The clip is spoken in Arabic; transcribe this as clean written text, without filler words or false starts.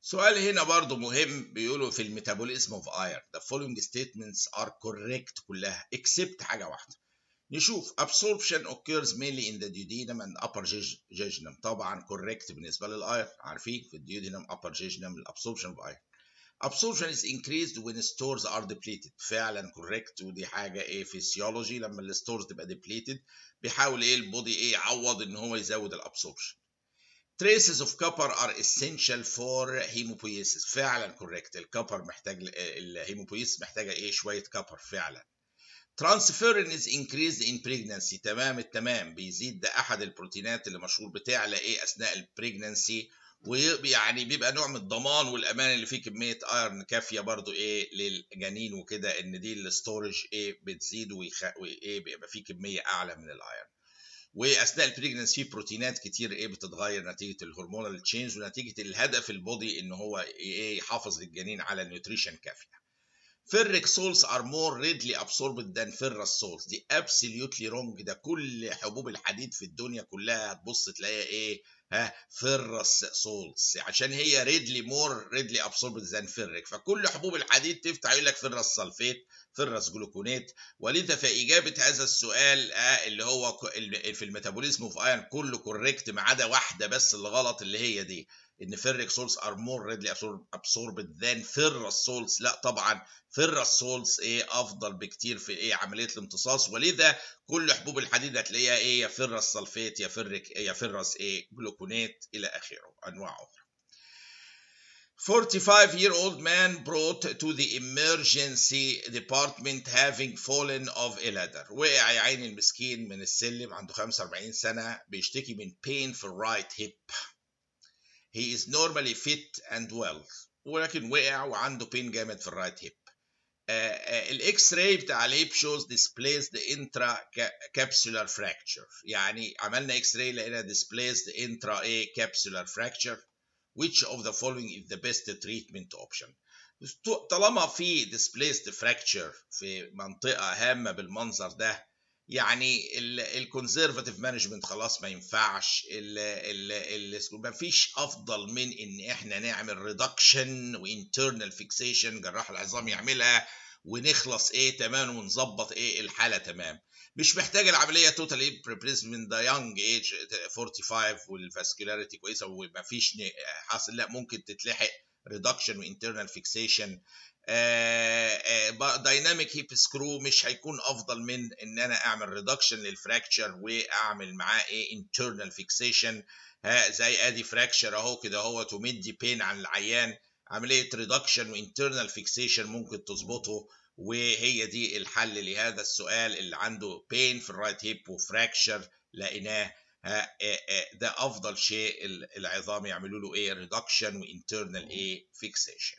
سؤال هنا برضو مهم، بيقولوا في الميتابوليزم اوف ايرون the following statements are correct كلها except حاجة واحدة. نشوف absorption occurs mainly in the duodenum and upper jejunum. طبعا correct بالنسبة للايرون، عارفين في الديودينم upper jejunum absorption of iron. absorption is increased when stores are depleted. فعلا correct، ودي حاجة ايه فيسيولوجي، لما الستورز تبقى depleted بيحاول ايه البودي ايه يعوض ان هو يزود الابسوربشن. traces of copper are essential for hemopoiesis. فعلا correct، الكبر محتاج، الهيموبويسيس محتاجة ايه شوية كبر فعلا. transferrin is increased in pregnancy. تمام التمام، بيزيد، ده احد البروتينات اللي مشهور بتعلى ايه اثناء البريجنانسي، ويعني بيبقى نوع من الضمان والامان اللي فيه كميه ايرن كافيه برضو ايه للجنين وكده، ان دي الاستورج ايه بتزيد وايه بيبقى فيه كميه اعلى من الايرن. واثناء البريجنانسي في بروتينات كتير ايه بتتغير نتيجه الهرمونال تشينج ونتيجه الهدف البودي ان هو ايه يحافظ للجنين على نيوتريشن كافيه. Ferric salts are more readily absorbed than ferrous salts. دي absolutely wrong. ده كل حبوب الحديد في الدنيا كلها هتبص تلاقيها ايه ferrous salts، عشان هي more readily absorbed than ferric. فكل حبوب الحديد تفتح يقول لك ferrous sulfate ferrous جلوكونات. ولذا فإجابة هذا السؤال اللي هو في الميتابوليزم اوف ايرون كله كوريكت ما عدا واحدة بس اللي غلط، اللي هي دي ان ferric salts are more readily absorbed than ferrous salts. لا طبعا ferrous salts ايه افضل بكتير في ايه عمليه الامتصاص، ولذا كل حبوب الحديد هتلاقيها ايه يا ferrous سلفيت يا فرك يا ferrous ايه جلوكونات الى اخره، انواع اخرى. 45-year-old man brought to the emergency department having fallen off a ladder. وقع يا عيني المسكين من السلم، عنده 45 سنه، بيشتكي من pain في الرايت هيب. He is normally fit and well، ولكن وقع وعنده بين جامد في الرايت هيب. الاكس راي بتاع الهيب شوز displaced intra capsular fracture. يعني عملنا اكس راي لقينا displaced intra capsular fracture. which of the following is the best treatment option؟ طالما في displaced fracture في منطقة هامة بالمنظر ده، يعني الكونسرفاتيف مانجمنت خلاص ما ينفعش، ما فيش افضل من ان احنا نعمل ريدكشن وانترنال فيكسيشن، جراح العظام يعملها ونخلص ايه تمام ونظبط ايه الحاله تمام. مش محتاج العمليه توتال ريبليسمنت، ده يونج ايج 45 والفاسكولاريتي كويسه وما فيش حاصل، لا ممكن تتلحق ريدكشن وانترنال فيكسيشن. دايناميك هيب سكرو مش هيكون افضل من ان انا اعمل ريدكشن للفراكشر واعمل معاه ايه انترنال فيكسيشن. زي ادي فراكشر اهو كده اهو ومدي بين عن العيان، عمليه ريدكشن وانترنال فيكسيشن ممكن تظبطه، وهي دي الحل لهذا السؤال اللي عنده بين في الرايت هيب وفراكشر لقيناه. ده افضل شيء العظام يعملوا له ايه ريدكشن وانترنال ايه فيكسيشن.